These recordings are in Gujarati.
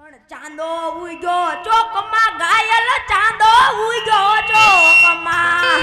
પણ ચાંદો ઉગ્યો ચોકમાં ઘાયલ ચાંદો ઉગ્યો ચોકમાં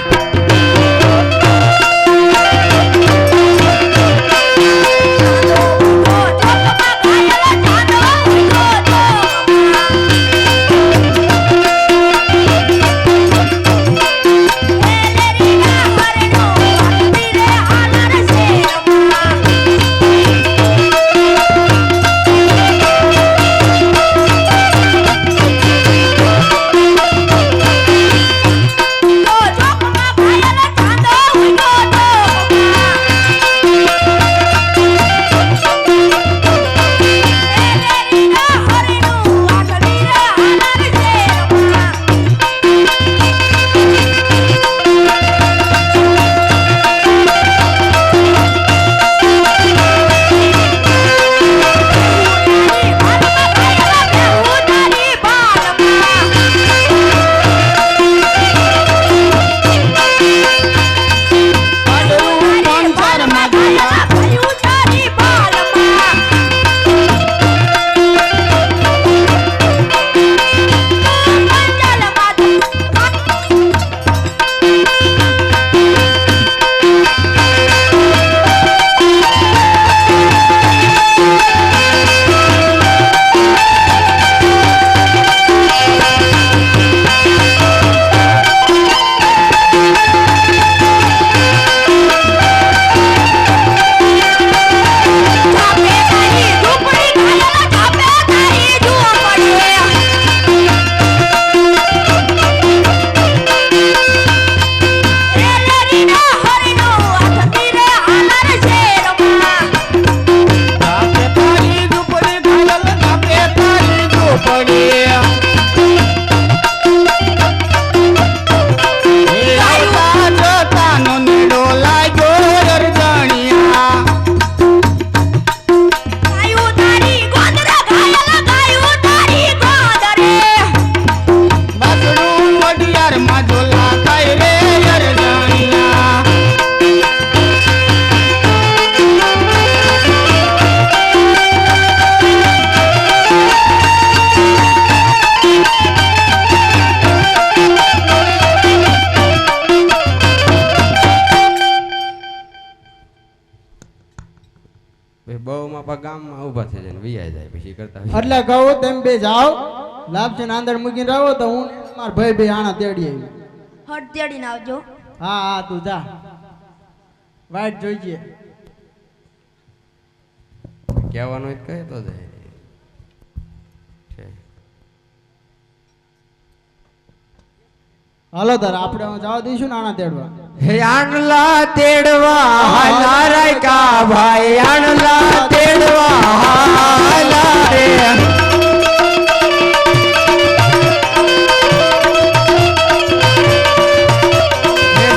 એટલે કહું તેમ બે જાઓ લાભ છે આંદર મૂકીને રહો તો હું મારા ભાઈ બે આણા તેડી આવી હટ તેડીને આવજો. હા હા તું જા વાઈટ જોઈએ કહેવાનું કહે તો જાય. હાલો તાર આપણે જવા દઈશું ને આણા તેડવા. હે આણલા તેડવા હાલા રાયકા ભાઈ આણલા તેડવા હાલા રે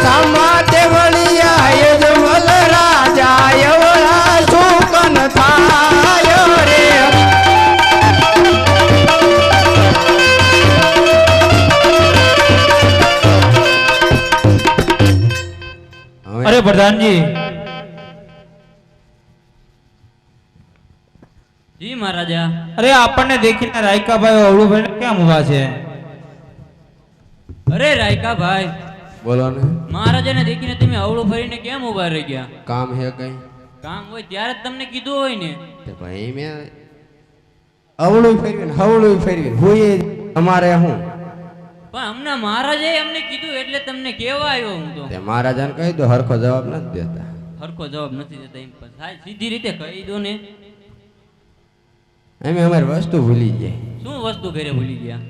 સામા દેવળિયા યજમલ રાજા એવળા સુકન થાય રે. अरे प्रधान जी जी महाराजा. अरे આપણને દેખીને રાયકા ભાઈ અવળું ભાઈ કેમ ઊભા છે? અરે રાયકા ભાઈ બોલો ને. મહારાજાને દેખીને તમે અવળું ફરીને કેમ ઊભા રહી ગયા? કામ હે કઈ? કામ હોય ત્યારે જ તમને કીધું હોય ને. તે ભાઈ મેં અવળું ફેરવીને હવળું ફેરવીને હોય અમારે હું પણ હમણાં મહારાજાએ અમને કીધું એટલે તમને કહેવા આવ્યો હું તો. તે મહારાજાને કહી દો હરખો જવાબ નથી દેતા. હરખો જવાબ નથી દેતા એમ પણ સાહેબ સીધી રીતે કહી દો ને. અમે અમારી વસ્તુ ભૂલી જાય. શું વસ્તુ ઘરે ભૂલી ગયા?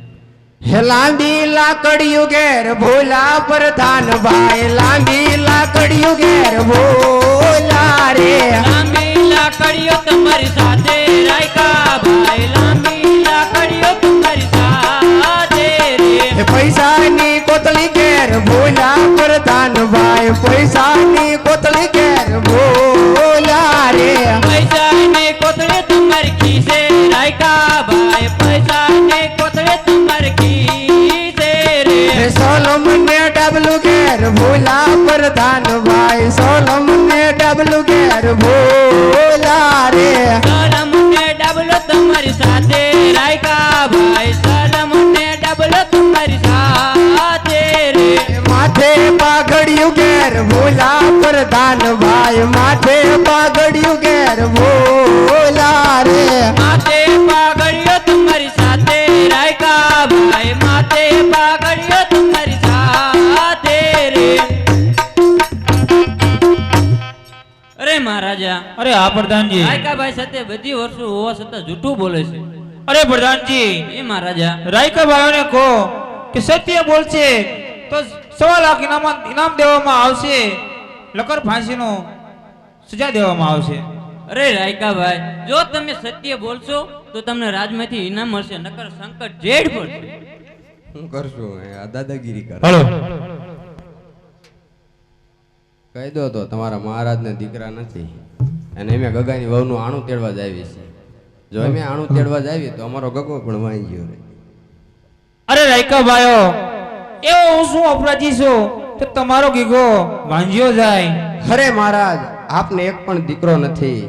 હે લાંબી લાકડીયું ઘેર ભોલા પ્રધાન ભાઈ લાંબી લાકડીયું ઘેર ભોલા રે. લાંબી લાકડીઓ તમારી સાથે રાયકા ભાઈ લાંબી લાકડીઓ તમારી સાથે રે. પૈસાની કોતળી ઘેર ભોલા પ્રધાન ભાઈ પૈસાની કોતળી ઘેર ભોલા રે. પૈસાની કોતળે તમારી ખીસે રાયકા ભાઈ પૈસાની કોતળે તમારી ખીસે રે. સોલમ ને ડબલું ઘેર ભોલા પ્રધાન ભાઈ સોલમ ને ડબલું ઘેર ભોલા રે. સોલમ ને ડબલો તમારી સાથે રાયકા ભૂલા પ્રધાન ભાઈ માથે પાઘડિયું ઘેર ભૂલા રે માથે પાઘડિયો તમારી સાથે રાયકા ભાઈ માથે પાઘડિયો તમારી સાથે રે અરે મહારાજા અરે હા પ્રધાનજી. રાયકા ભાઈ સાથે બધી વર્ષો હોવા છતાં જૂઠું બોલે છે. અરે પ્રધાનજી, એ મહારાજા રાયકા ભાઈઓને કહો કે સત્ય બોલશે તો 1.25 લાખ ઇનામ દેવામાં આવશે, લકર ફાંસીનો સજા દેવામાં આવશે. અરે રાયકા ભાઈ જો તમે સત્ય બોલશો તો તમને રાજમાંથી ઇનામ મળશે, નકર સંકટ જેડ પડશે. હું કરશું આ દાદાગીરી કર હલો. કહી દો તો તમારા મહારાજને દીકરા નથી અને અમે ગગાની વહુનું આણું તેડવા જ આવી છે. જો અમે આણું તેડવા જ આવી તો અમારો ગગો પણ વાંઈ ગયો રે. અરે રાયકા ભાઈઓ, એવો હું શું અપરાધી છું તો તમારો ગીગો વાંજ્યો જાય? અરે મહારાજ આપને એક પણ દીકરો નથી.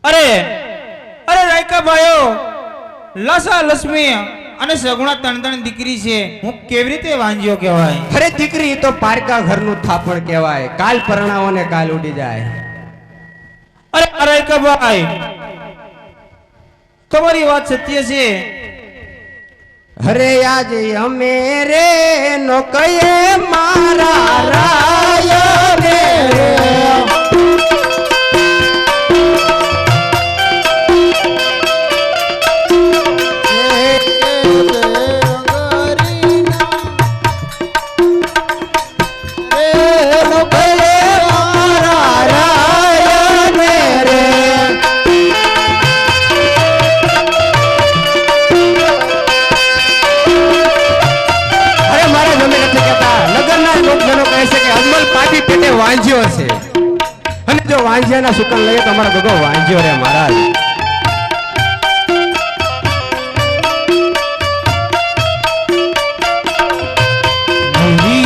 અરે અરે રાયકા ભાઈઓ, લસા લક્ષ્મી અને સગુણા ત્રણ દીકરી છે, હું કેવી રીતે વાંજ્યો કહેવાય? અરે દીકરી તો પારકા ઘરનું થાપણ કહેવાય, કાલ પરણાવો ને કાલ ઉડી જાય. અરે રાયકા ભાઈ, તમારી વાત સત્ય છે. અરે આજે અમે રે નો કહીએ મારા રાય રે વાંજ્યો છે અને જો વાંજ્યાના સુકન લઈએ તો અમારો ગગો વાંજ્યો રે મહારાજ.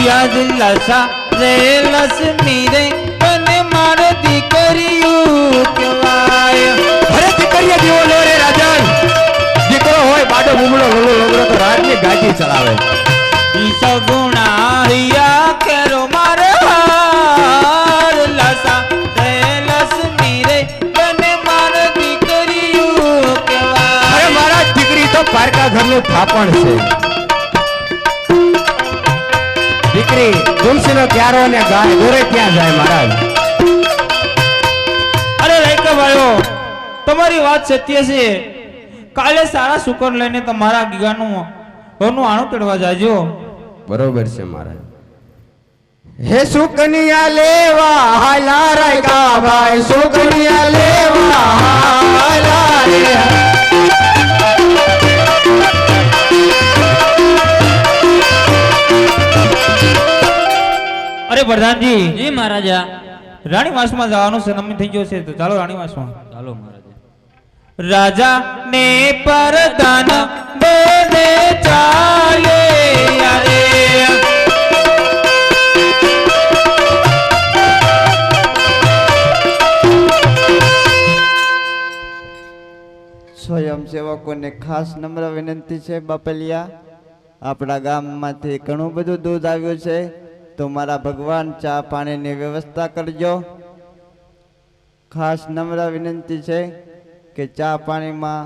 યાદ લસા રે લક્ષ્મી રે અને મારો દીકરીયું કહેવાય. અરે દીકરીએ દીવો લો રે રાજન, દીકરો હોય બાડો બુમડો લોલો લોગરો તો રાજની ગાદી ચલાવે. ઈ સગુણા હિયા કેરો મારે હાર લસા રે લક્ષ્મી રે અને મારો દીકરીયું કહેવાય. અરે મારા દીકરી તો પારકા ઘરનું થાપણ છે. દીકરી તુલસીનો ક્યારો ને ગાય દોરે ક્યાં જાય મહારાજ? અરે રાયકા ભાઈઓ, તમારી વાત સત્ય છે. કાલે સારા શુકર લઈને તમારા ગીગાનું ઘરનું આણું તેડવા જાજો. બરોબર છે મહારાજ. હે સુકનિયા લેવા હાલા રાયકા ભાઈ, સુકનિયા લેવા હાલા રે. અરે પ્રધાનજી, જી મહારાજા રાણી વાસમાં જવાનું છે, નમી થઈ ગયો છે, તો ચાલો રાણી વાસમાં. ચાલો મહારાજા. રાજા ને પરદાન બેને ચાલે યારે. સ્વયંસેવકોને ખાસ નમ્ર વિનંતી છે બાપલિયા, આપણા ગામમાંથી ઘણું બધું દૂધ આવ્યું છે, તો મારા ભગવાન ચા પાણીની વ્યવસ્થા કરજો. ખાસ નમ્ર વિનંતી છે કે ચા પાણીમાં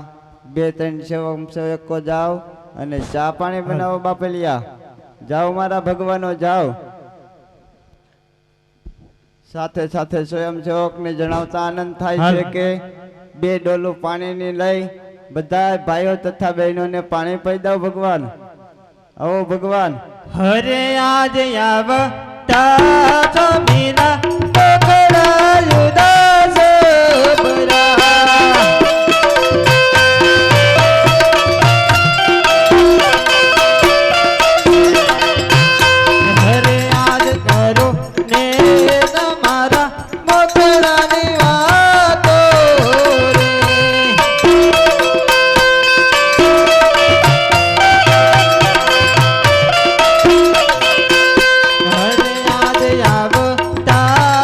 2-3 સેવકો જાઓ અને ચા પાણી બનાવો બાપલિયા. જાઓ મારા ભગવાનો જાઓ. સાથે સાથે સ્વયંસેવકને જણાવતા આનંદ થાય છે કે 2 ડોલું પાણીની લઈ બધા ભાઈઓ તથા બહેનોને પાણી પી દો ભગવાન. આવો ભગવાન. હરે આજ આવતા જમીના પકડાયું દાસ પરા. હરે આજ કરો ને તમારા મોકળાની વાતો રે. હરે આજ આવતા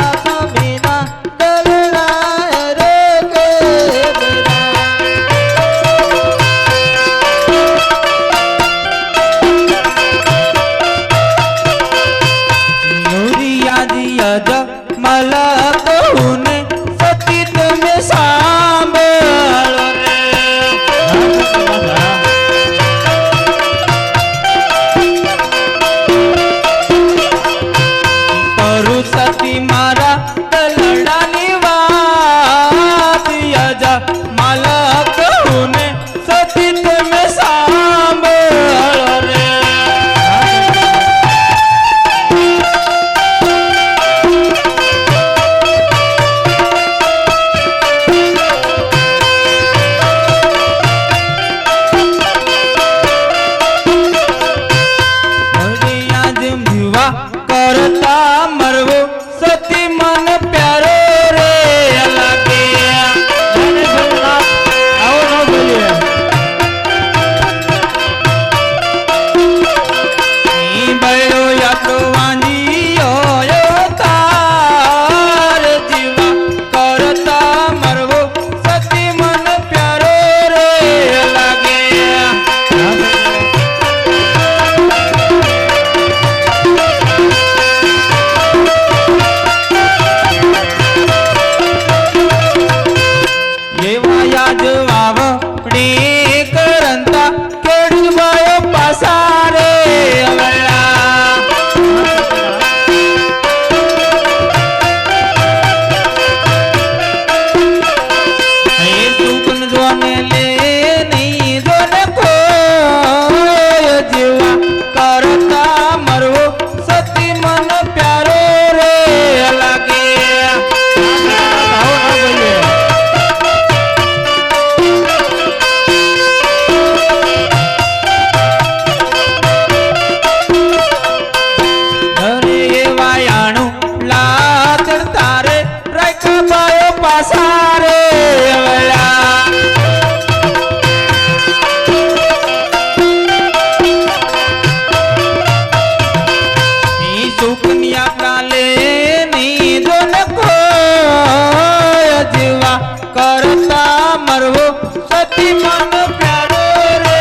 મન પ્યારો રે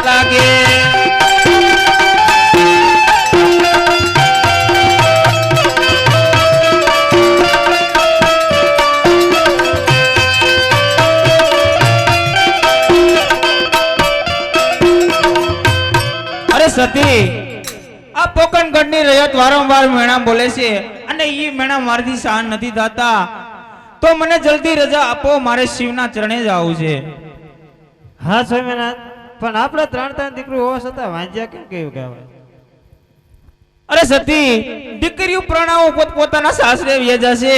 લાગે. અરે સતી, આ પોકણગઢની રયત વારંવાર મેણા બોલે છે અને ઈ મેણા મારથી સહન નથી થતા. તો મને જલ્દી રજા આપો, મારે શિવના ચરણે જવું છે. હા સ્વામિનાથ, પણ આપણે ત્રણ દીકરી હોવા છતાં વાંજ્યા કેમ કેવું કહેવાય? અરે સતી, દીકરીઓ પ્રણાવો પોતપોતાના સાસરે વ્યા જશે,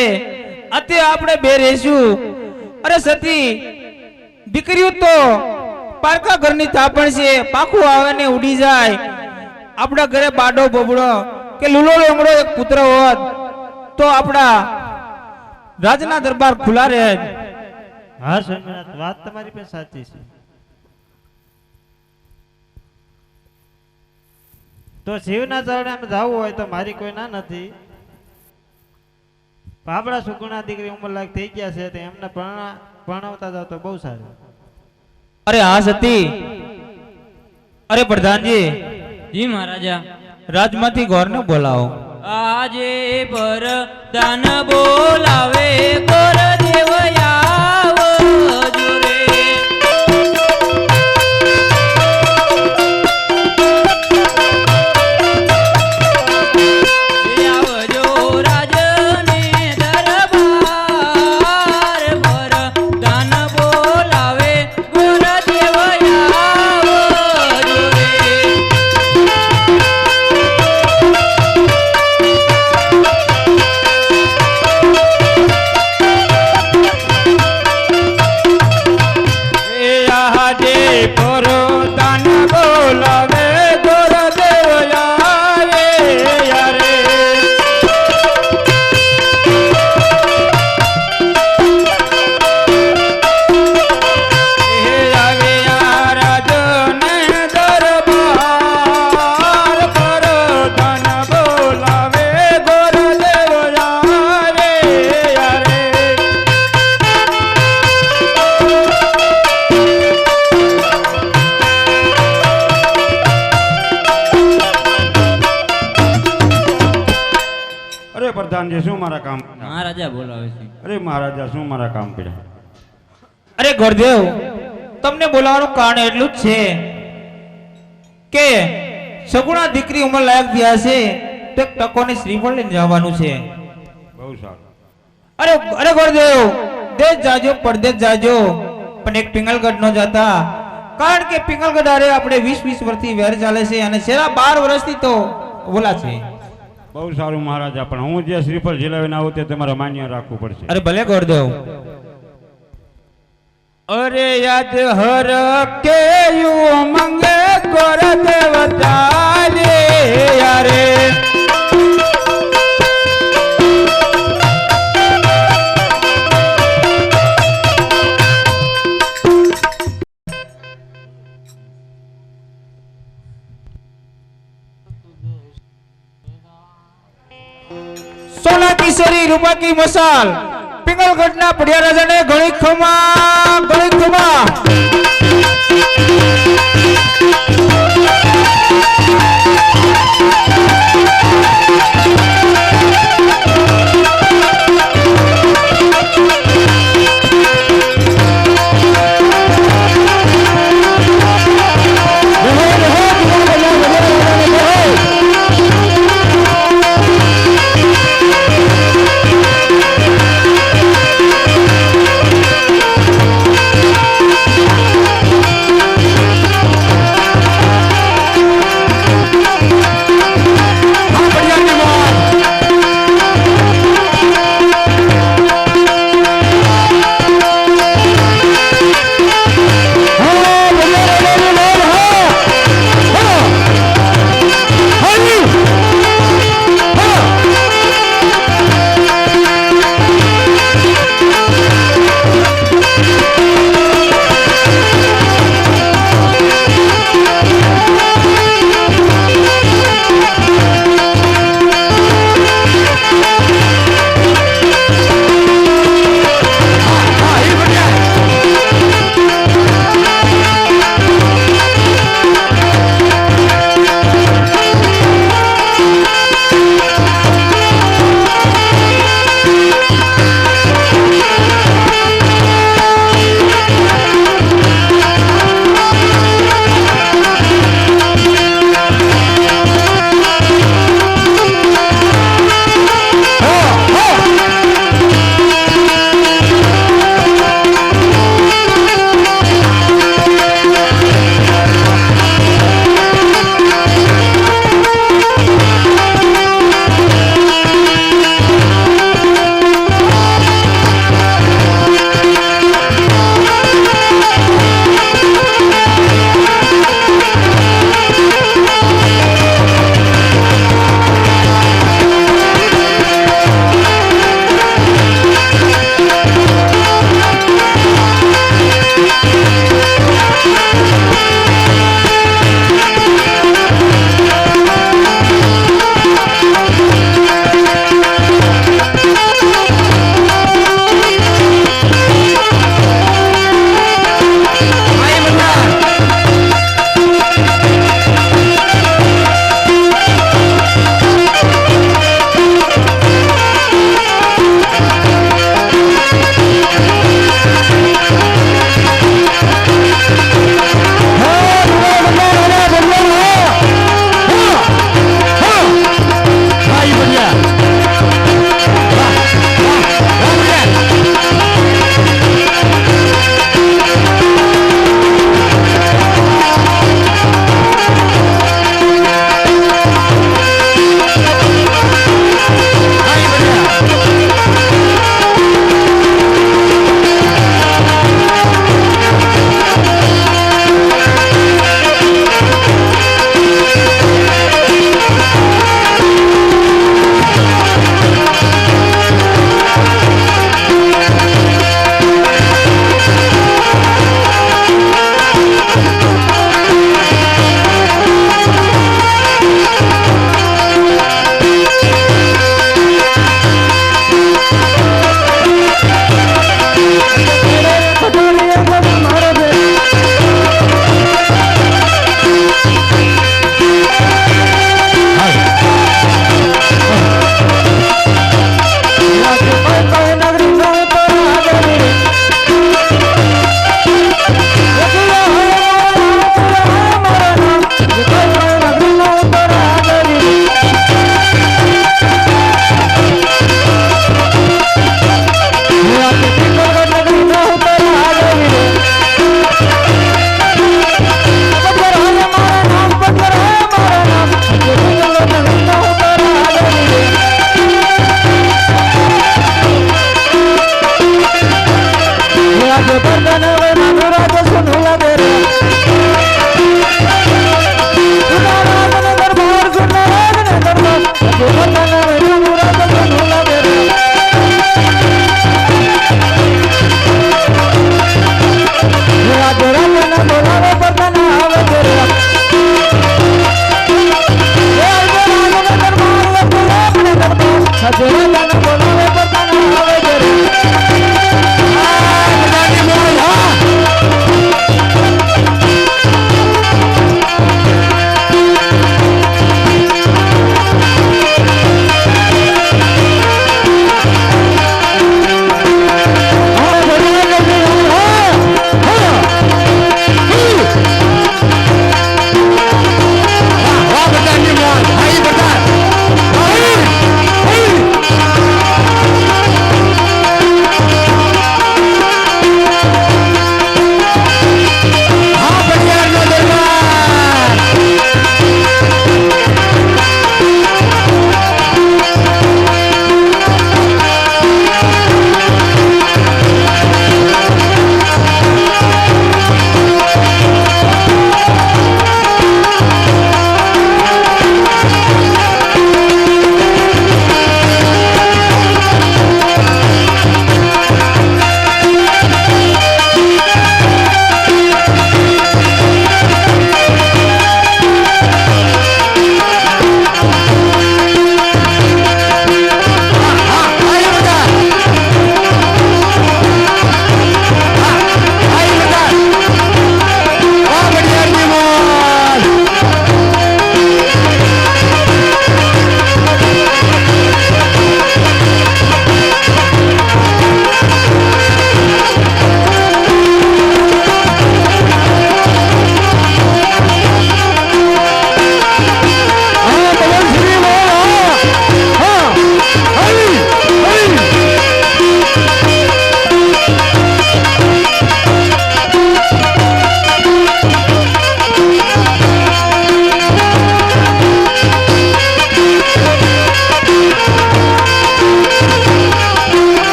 અત્યારે આપણે બે રહીશું. અરે સતી, દીકરીઓ તો પારકા ઘરની થાપણ છે, પાખું આવે ને ઉડી જાય. આપણા ઘરે બાડો બબડો કે લૂલો લોંગડો એક પુત્ર હોત તો આપણા રાજના દરબાર ખુલ્લા રહે. હા સ્વામિનાથ, વાત તમારી પણ સાચી છે. તો શિવના ચરણે આમ જવું હોય તો મારી કોઈ ના નથી. પણ આપણા સુગુણા દીકરી ઉંમરલાયક થઈ ગયા છે તો એમને પરણાવતા જાવ તો બહુ સારું. અરે હા સતી, અરે પ્રધાનજી, જી મહારાજા. રાજમાંથી ગોરને બોલાવો. આજે પર દાન બોલાવે ગોર દેવ આવજો રે. આવજો રાજને દરબાર પર દાન બોલાવે ગોર દેવ આવજો રે. પ્રધાનજી શું મારા કામ પડ્યા? મહારાજા બોલાવે છે. અરે મહારાજા શું મારા કામ પડ્યા? અરે ગોરદેવ, તમને બોલાવવાનું કારણ એટલું જ છે કે સગુણા દીકરી ઉંમર લાયક થયા છે તો એક ટકોને શ્રીફળ લઈને જવાનું છે. બહુ સારું. અરે ગોરદેવ, દેશ જાજો પરદેશ જાજો, પણ એક પિંગલગઢ નો જતા, કારણ કે પિંગલગઢ આરે આપણે 20 વર્ષથી વેર ચાલે છે અને છેલ્લા 12 વર્ષથી તો બોલા છે. બહુ સારું મહારાજા, પણ હું જે શ્રીફળ ઝીલાવીને આવું તે તમારે માન્ય રાખવું પડશે. અરે ભલે ગોરદેવ. અરે યાદ હર કે યુ મંગે ગોરદેવ ચાલે યારે. સોના की सरी रूपा की मसाल पिंगलगढ़ ना पड़िया राजा ने घड़ी खमा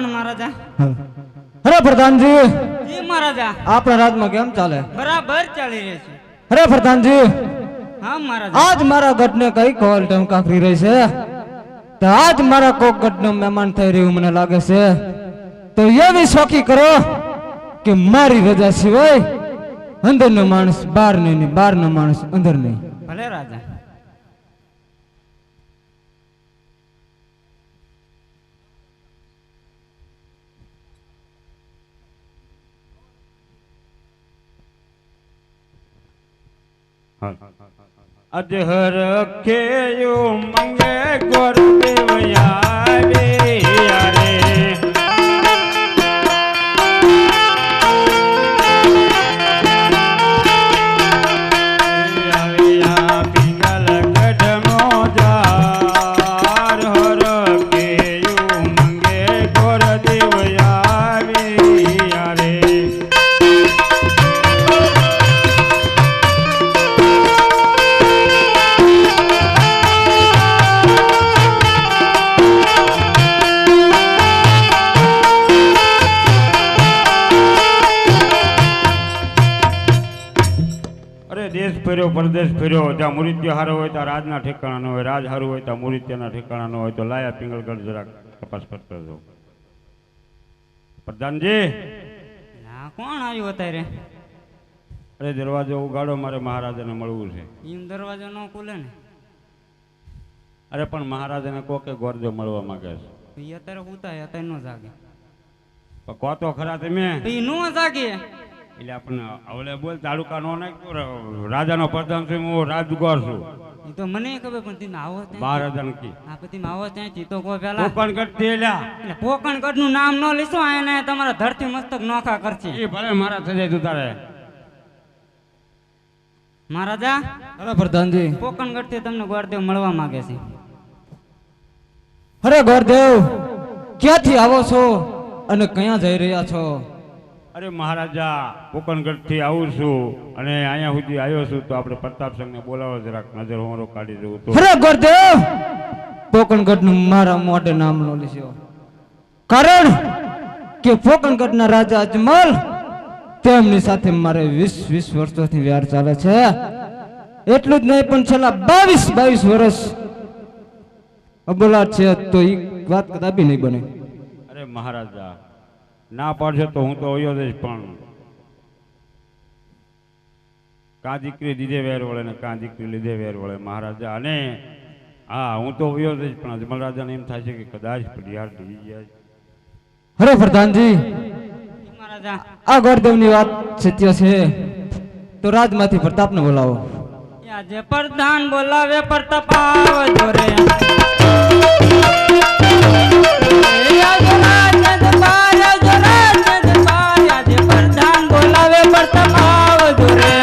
પણ મહારાજા. અરે પ્રધાનજી, જી મહારાજા. આપણા રાજમાં કેમ ચાલે? બરાબર ચાલી રહી છે. અરે પ્રધાનજી, હા મહારાજા. આજ મારા ગઢને કઈ કોલ ટમકાફરી રહી છે, તો આજ મારા કોક ગઢનો મહેમાન થઈ રહ્યું મને લાગે છે. તો એવી શોખી કરો કે મારી રજા સિવાય અંદરનો માણસ બહાર નહીં, બહારનો માણસ અંદર નહીં. ભલે રાજા. અજહર ખેયું મંગે ગોરદેવ આવે યારે પિંગલ ગઢમો જાર હર ખેયું મંગે ગોરદેવ આવે યારે દેશ ફેર્યો પરદેશ ફેર્યો, જ્યાં મુરિત્ય હારો હોય ત્યાં રાજના ઠેકાણા ન હોય, રાજ હારું હોય ત્યાં મુરિત્યના ઠેકાણા ન હોય, તો લાયા પિંગલગઢ જરાક તપાસ કરતો જાઓ. પ્રધાનજી, ના કોણ આવ્યું અત્યારે? અરે દરવાજો ઉગાડો, મારે મહારાજાને મળવું છે. એમ દરવાજો ન ખુલે ને. અરે પણ મહારાજાને કોકે ગોરજો મળવા માંગે છે. એ અત્યારે ઉતાય અત્યારે નો જાગે. પણ કહો તો ખરા તમે. એ નો જાગે એટલે આપણને આવલે બોલ તાલુકા નો નાખ્યો, રાજાનો પ્રધાન છું હું, રાજગોર છું. એ તો મને ખબર, પણ તમે આવો 12,000 કી હા પછી આવો ત્યાંથી તો કોઈ પેલા પોકણગઢ થી એલા એટલે પોકણગઢ નું નામ ન લીધું આને તમારા ધરતી મસ્તક નોખા કરશે. એ ભલે મારા થઈ જાય તું તારે. મહારાજા, અરે પ્રધાનજી, પોકણગઢ થી તમને ગોરદેવ મળવા માંગે છે. અરે ગોરદેવ, ક્યાંથી આવો છો અને ક્યાં જઈ રહ્યા છો? અરે મહારાજા, પોકણગઢ થી આવું છું અને અહીંયા સુધી આવ્યો છું, તો આપણે પ્રતાપસિંહ ને બોલાવો, જરાક નજર હોરો કાઢી દઉં તો. અરે ગોરદેવ, પોકણગઢ નું મારા મોઢે નામ નો લીધો, કારણ કે પોકણગઢ ના રાજા અજમલ તેમની સાથે મારે 20 વર્ષોથી વ્યવહાર ચાલે છે. એટલું જ નહીં પણ છેલ્લા 22 વર્ષ અબોલાટ છે, તો એ વાત કદાપી નહીં બને. અરે મહારાજા, ના પાડશો તો હું તો વયો જઈશ, પણ કાં દીકરી દીધે વેર વળે ને કાં દીકરી લીધે વેર વળે મહારાજા. અને હા, હું તો વયો જઈશ, પણ અજમલ રાજાને એમ થાય છે કે કદાચ પડિયાર ઢળી જાય. અરે પ્રધાનજી, મહારાજા, આ ગોરદેવ ની વાત સત્ય છે, તો રાજમાંથી પ્રતાપને બોલાવો. આજે પ્રધાન બોલાવે પ્રતાપ આવજો રે. આજે પ્રધાન બોલાવે પ્રતાપ આવજો રે.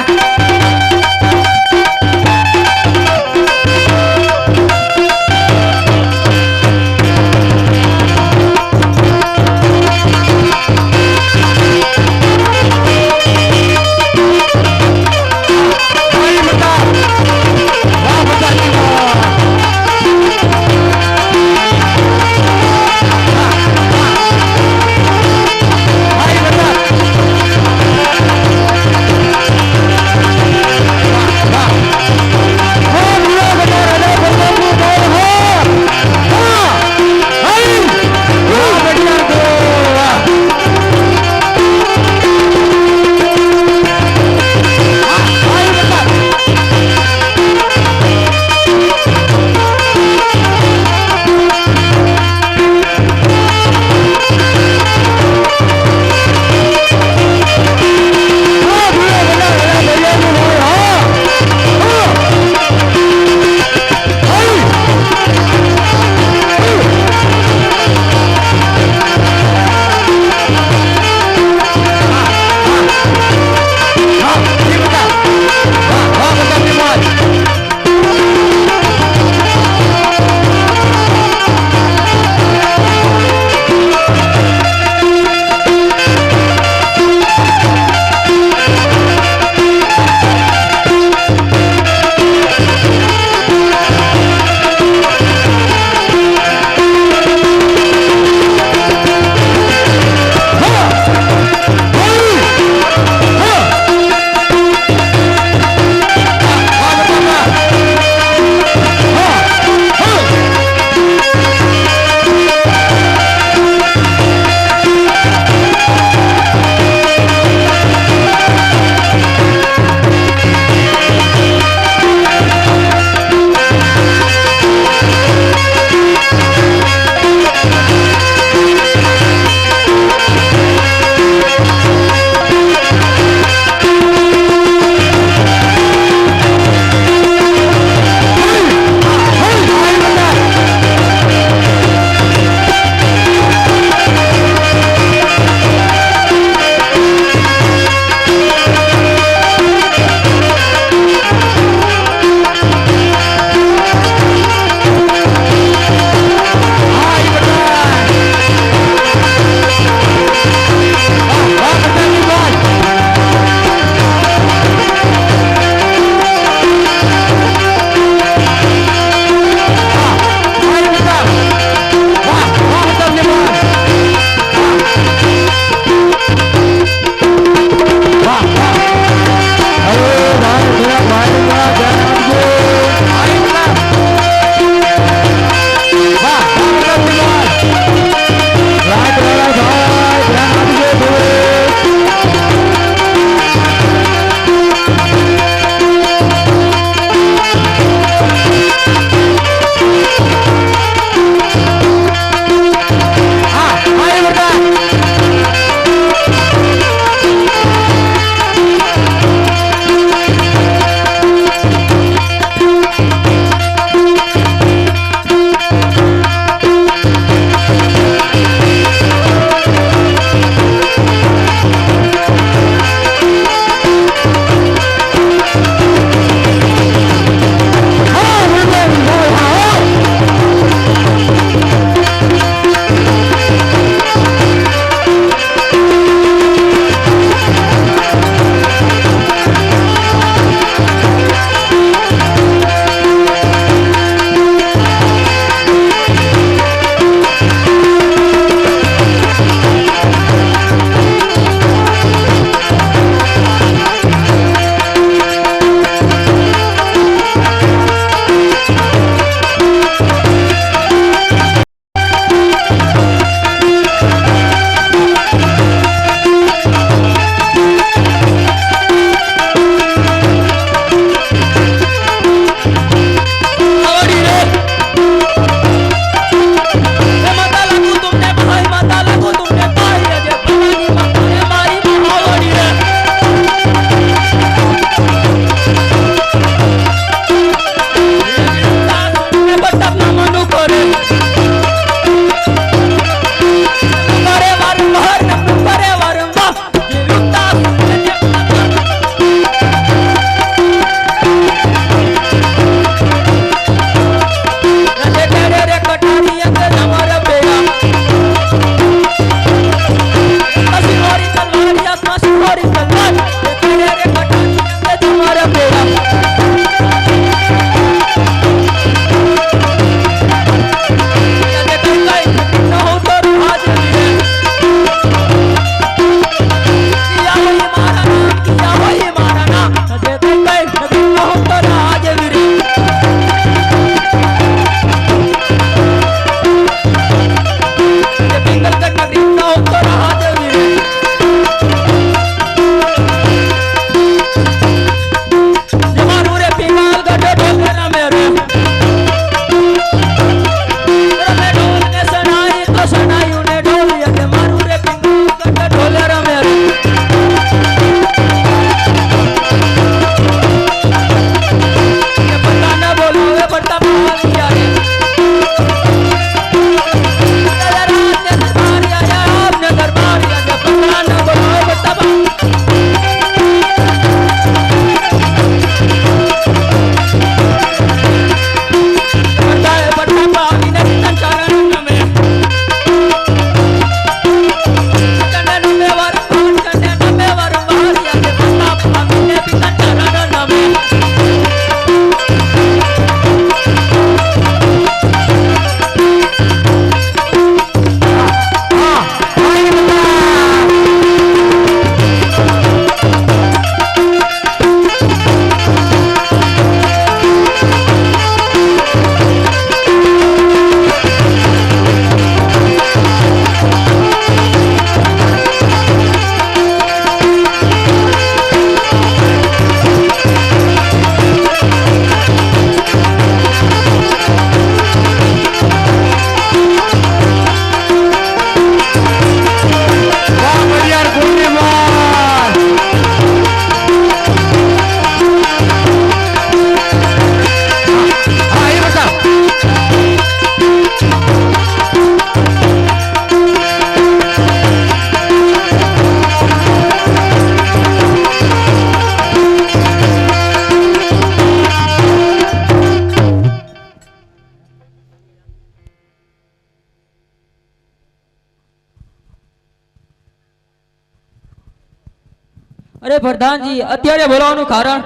અરે પ્રધાનજી અત્યારે બોલાવવાનું કારણ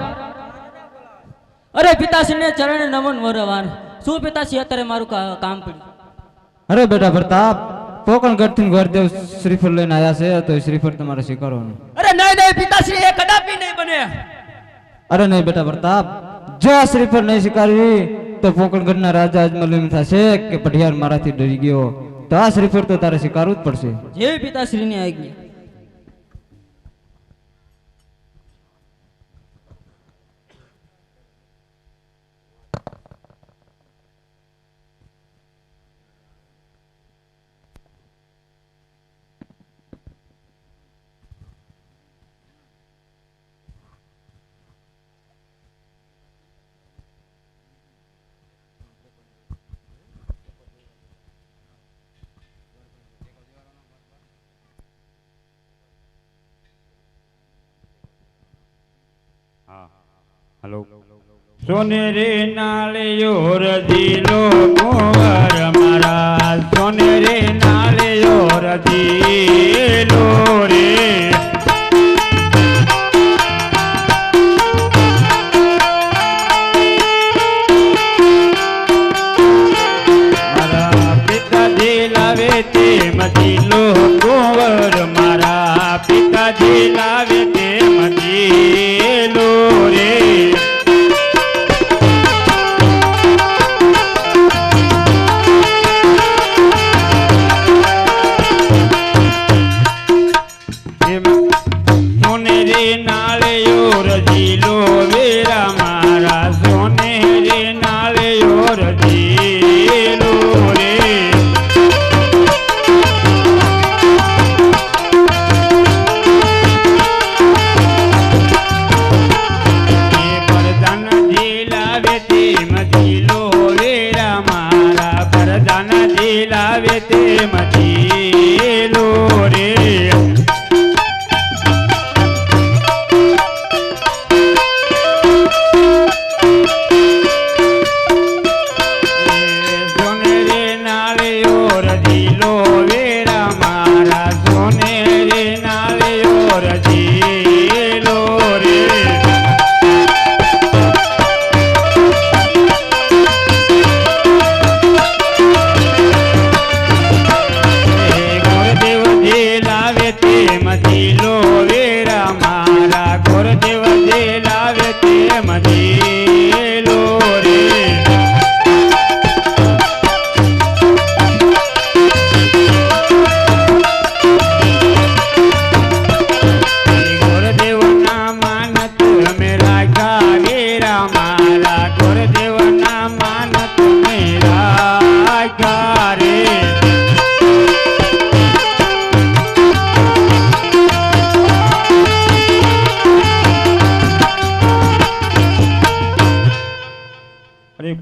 અરે પિતાશ્રીને ચરણે નમન વરવાન શું પિતાશ્રી અત્યારે મારું કામ પડ્યું અરે બેટા પ્રતાપ પોકણગઢ થી ગોરદેવ શ્રીફળ લઈને આવ્યા છે તો એ શ્રીફળ તમારે સ્વીકારવાનું. અરે નહીં નહીં પિતાશ્રી એ કદાપી નહીં બને. અરે નહીં બેટા પ્રતાપ, જો આ શ્રીફળ નહીં સ્વીકારવી તો પોકણગઢના રાજા અજમલ એમ થશે કે પઢિયાર મારાથી ડરી ગયો, તો આ શ્રીફળ તો તારે સ્વીકારવું જ પડશે. જેવી પિતાશ્રીની આજ્ઞા. हेलो सोनेरे नालियो रजीलो कुंवर महाराज सोनेरे नालियो रजीलो रे मारा पिताजी लावे ते मजीलो कुंवर मारा पिताजी लावे ते मजीलो रे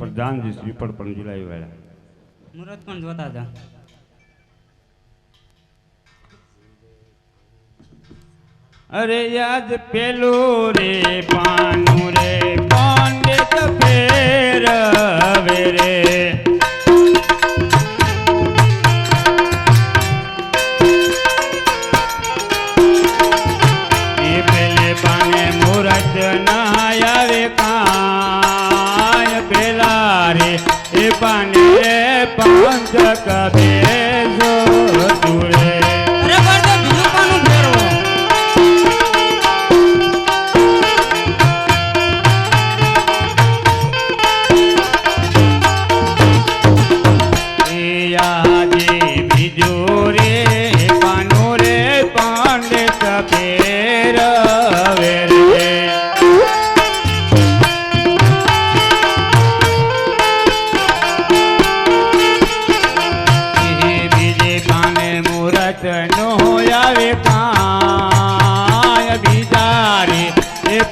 પ્રધાનજી શ્રીફળ પણ જીલાવી વાળા મુહૂર્ત પણ જોતા હતા. અરે યાદ પેલું રે પાનું રે પાંડિત ફેરવે રે એ પેલે પાને મુહૂર્ત ના આવે કાય પેલા રે એ પાને પાંચ કબે જો તુરે અરે પણ તો બીજું પાનું ફેરવો.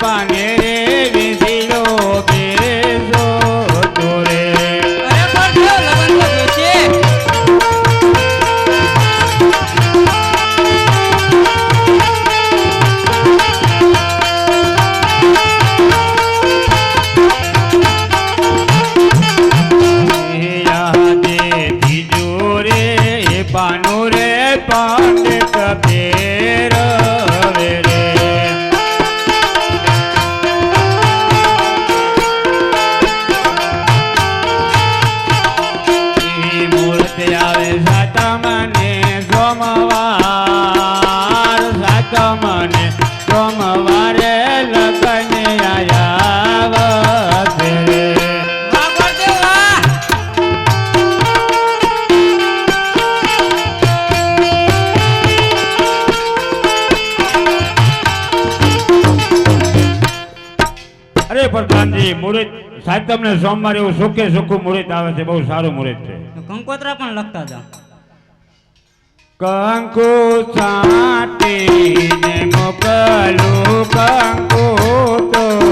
પાને રે વિધિલો બેસો તોરે અરે પણ જો લગન કર્યું છે. યાદે બીજો રે પાનો રે પાંડે કબેર રે સોમવાર સાતમને સોમવારે લગન આયા વસે અરે પ્રધાનજી મુહૂર્ત સાહેબ તમને સોમવારે એવું સુખે સુખું મુહૂર્ત આવે છે બહુ સારું મુહૂર્ત છે કંકોત્રા પણ લખતા જાઓ કંકુ છાંટીને મોકલું કંકુ તોરી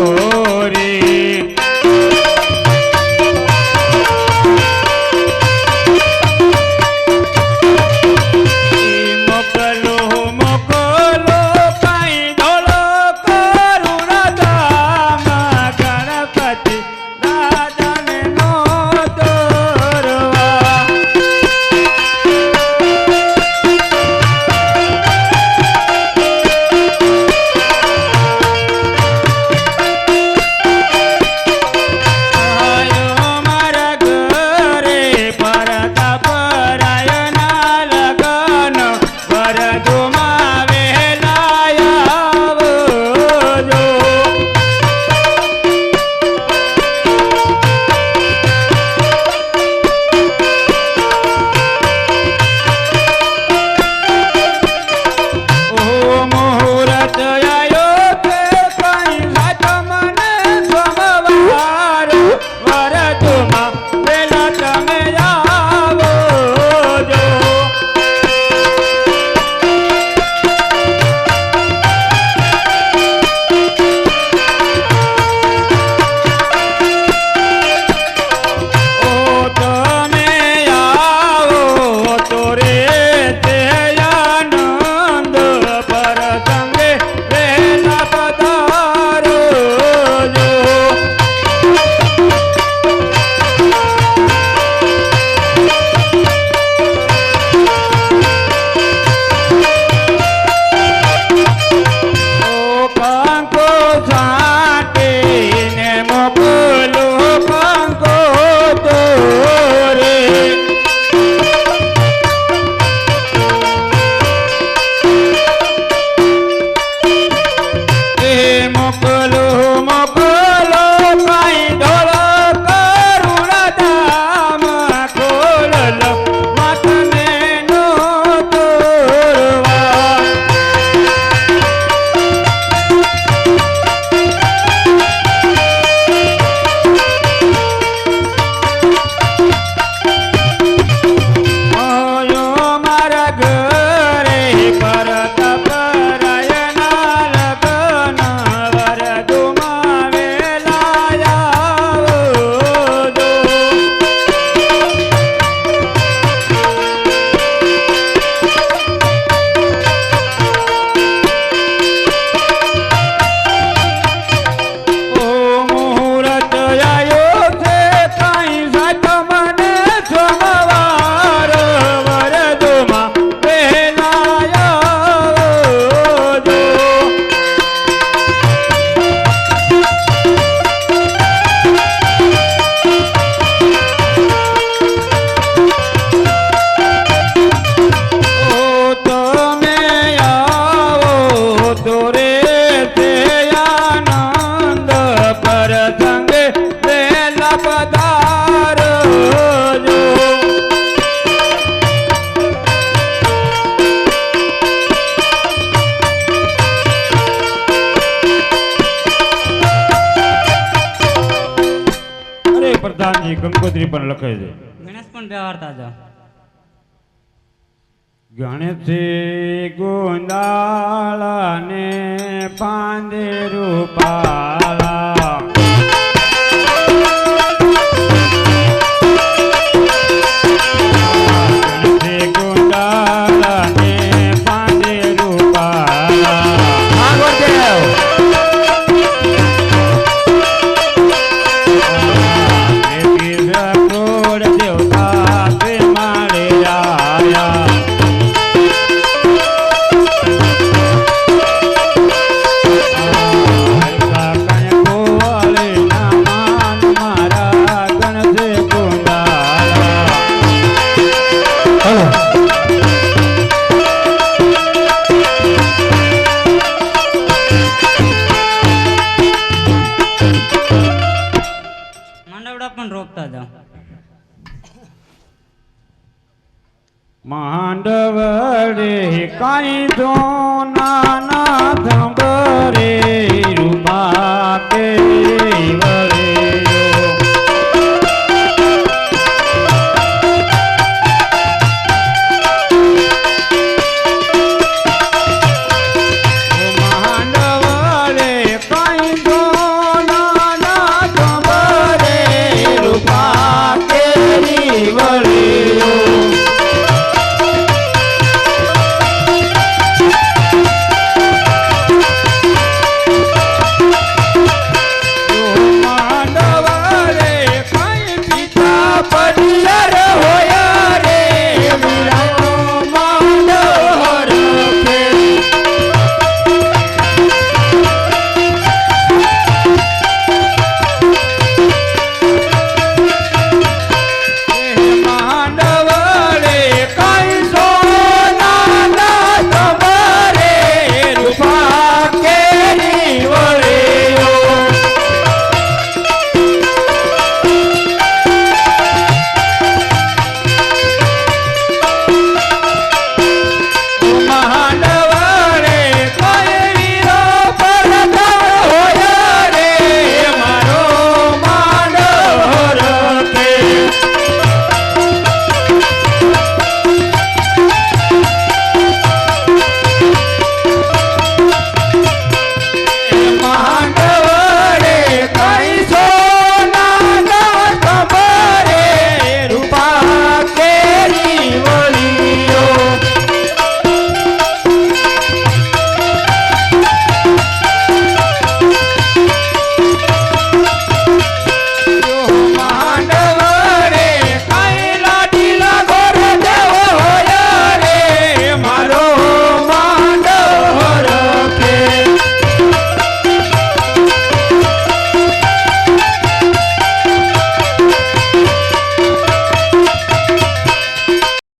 પ્રધાનજી કંકોત્રી પણ લખે છે ગણેશ પણ વ્યવહારતા જાઓ ગણેશી ગુંદાળા ને પાંદે રૂપાળા ગણેશી ગુંદાળા ને પાંદે રૂપાળા વડે કાંઈ તો ના